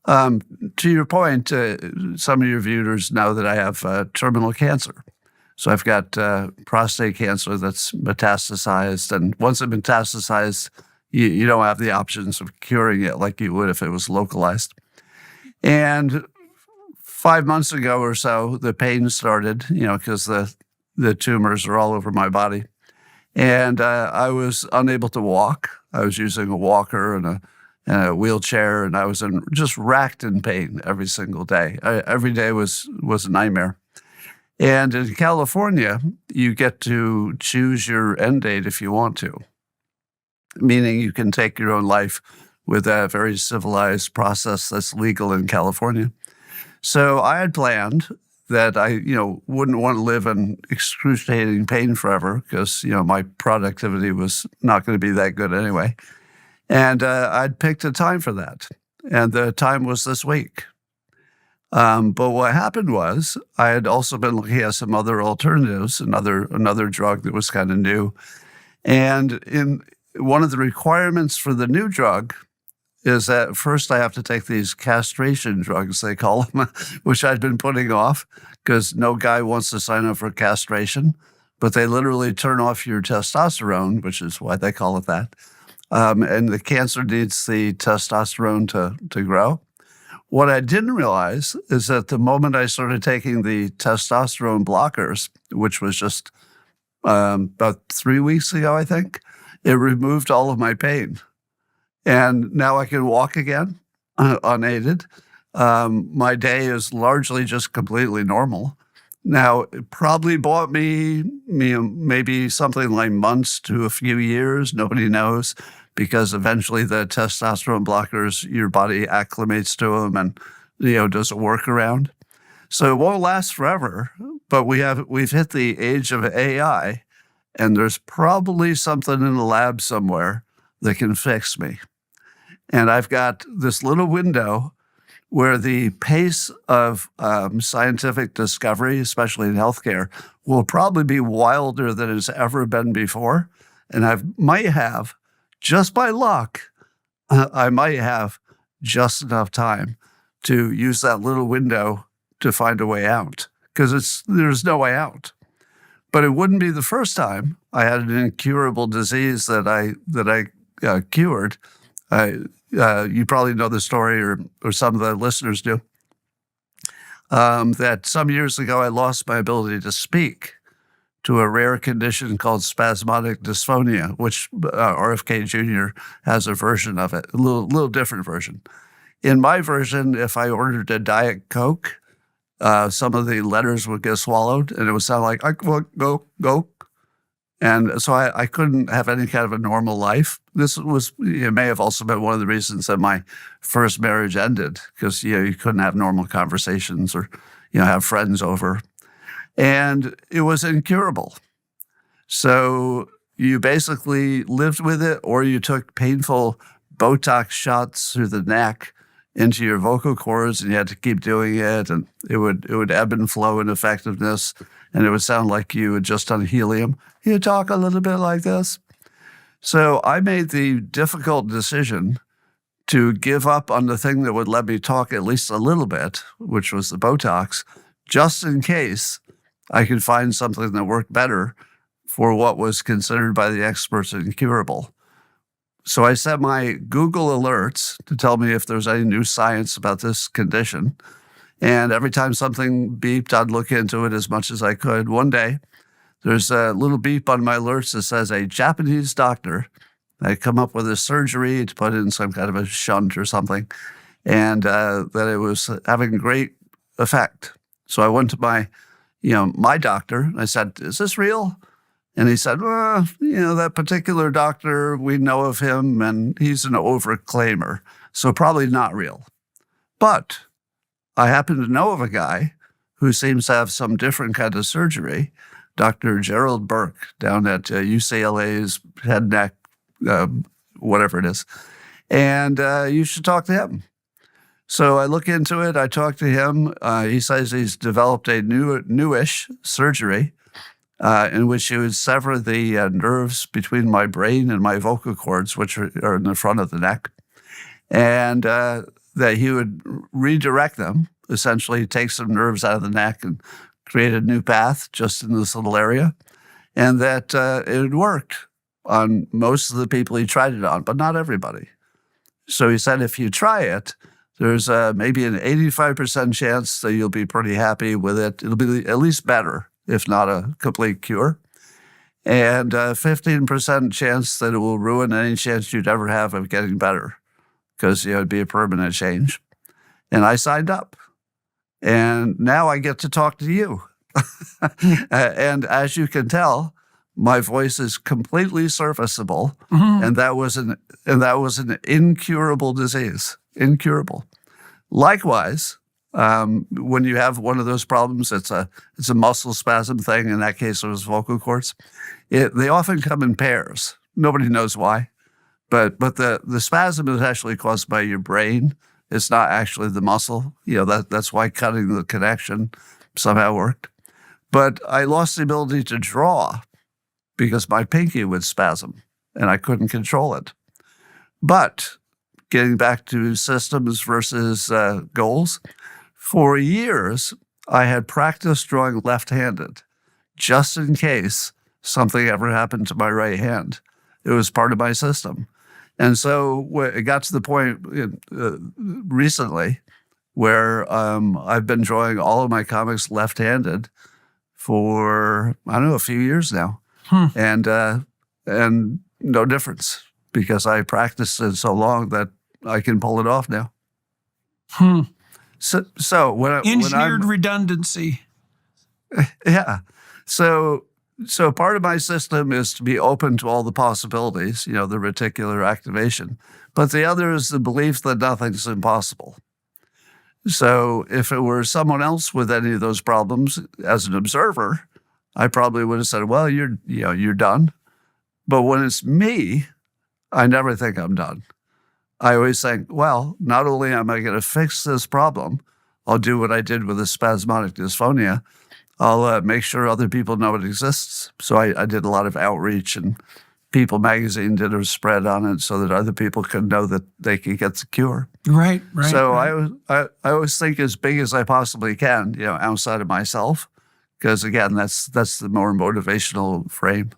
Um, to your point, some of your viewers know that I have terminal cancer. So I've got prostate cancer that's metastasized, and once it metastasized, you don't have the options of curing it like you would if it was localized. And 5 months ago or so, the pain started, because the tumors are all over my body. And I was unable to walk. I was using a walker and a wheelchair, and I was just racked in pain every single day. Every day was a nightmare. And in California, you get to choose your end date if you want to, meaning you can take your own life with a very civilized process that's legal in California. So I had planned that I, wouldn't want to live in excruciating pain forever because, my productivity was not going to be that good anyway. And I'd picked a time for that. And the time was this week. But what happened was I had also been looking at some other alternatives, another drug that was kind of new. And in one of the requirements for the new drug is that first I have to take these castration drugs, they call them, which I'd been putting off because no guy wants to sign up for castration, but they literally turn off your testosterone, which is why they call it that. And the cancer needs the testosterone to grow. What I didn't realize is that the moment I started taking the testosterone blockers, which was just about 3 weeks ago, I think, it removed all of my pain. And now I can walk again unaided. My day is largely just completely normal. Now, it probably bought me maybe something like months to a few years. Nobody knows, because eventually the testosterone blockers, your body acclimates to them and, does a workaround. So it won't last forever, but we've hit the age of AI, and there's probably something in the lab somewhere that can fix me. And I've got this little window where the pace of scientific discovery, especially in healthcare, will probably be wilder than it's ever been before. And just by luck, I might have just enough time to use that little window to find a way out, because there's no way out. But it wouldn't be the first time I had an incurable disease that I cured. You probably know the story, or some of the listeners do, that some years ago I lost my ability to speak to a rare condition called spasmodic dysphonia, which RFK Jr. has a version of it, a little different version. In my version, if I ordered a Diet Coke, some of the letters would get swallowed, and it would sound like, go. And so I couldn't have any kind of a normal life. It may have also been one of the reasons that my first marriage ended, because you couldn't have normal conversations or have friends over. And it was incurable. So you basically lived with it, or you took painful Botox shots through the neck into your vocal cords, and you had to keep doing it, and it would ebb and flow in effectiveness, and it would sound like you had just done helium. You talk a little bit like this. So I made the difficult decision to give up on the thing that would let me talk at least a little bit, which was the Botox, just in case I could find something that worked better for what was considered by the experts incurable. So I set my Google alerts to tell me if there's any new science about this condition. And every time something beeped, I'd look into it as much as I could. One day, there's a little beep on my alerts that says a Japanese doctor had come up with a surgery to put in some kind of a shunt or something, and that it was having great effect. So I went to my doctor. I said, "Is this real?" And he said, "Well, that particular doctor, we know of him, and he's an overclaimer, so probably not real." But I happen to know of a guy who seems to have some different kind of surgery, Dr. Gerald Burke, down at UCLA's head, neck, whatever it is. And you should talk to him. So I look into it. I talk to him. He says he's developed a newish surgery in which he would sever the nerves between my brain and my vocal cords, which are in the front of the neck. And that he would redirect them, essentially take some nerves out of the neck and create a new path just in this little area, and that it had worked on most of the people he tried it on, but not everybody. So he said, if you try it, there's maybe an 85% chance that you'll be pretty happy with it. It'll be at least better, if not a complete cure. And 15% chance that it will ruin any chance you'd ever have of getting better, because it'd be a permanent change. And I signed up. And now I get to talk to you. And as you can tell, my voice is completely surfaceable, and that was an incurable disease. Incurable. Likewise, when you have one of those problems, it's a muscle spasm thing. In that case, it was vocal cords. They often come in pairs. Nobody knows why, but the spasm is actually caused by your brain. It's not actually the muscle. That's why cutting the connection somehow worked. But I lost the ability to draw because my pinky would spasm, and I couldn't control it. But getting back to systems versus goals, for years, I had practiced drawing left-handed, just in case something ever happened to my right hand. It was part of my system. And so it got to the point recently where I've been drawing all of my comics left-handed for, I don't know, a few years now. And no difference, because I practiced it so long that I can pull it off now. So when engineered redundancy. Yeah. So part of my system is to be open to all the possibilities, the reticular activation. But the other is the belief that nothing's impossible. So if it were someone else with any of those problems, as an observer, I probably would have said, well, you're done. But when it's me, I never think I'm done. I always think, well, not only am I going to fix this problem, I'll do what I did with the spasmodic dysphonia. I'll make sure other people know it exists. So I did a lot of outreach, and People magazine did a spread on it so that other people could know that they could get the cure. Right. So right. I always think as big as I possibly can, outside of myself, because again, that's the more motivational frame.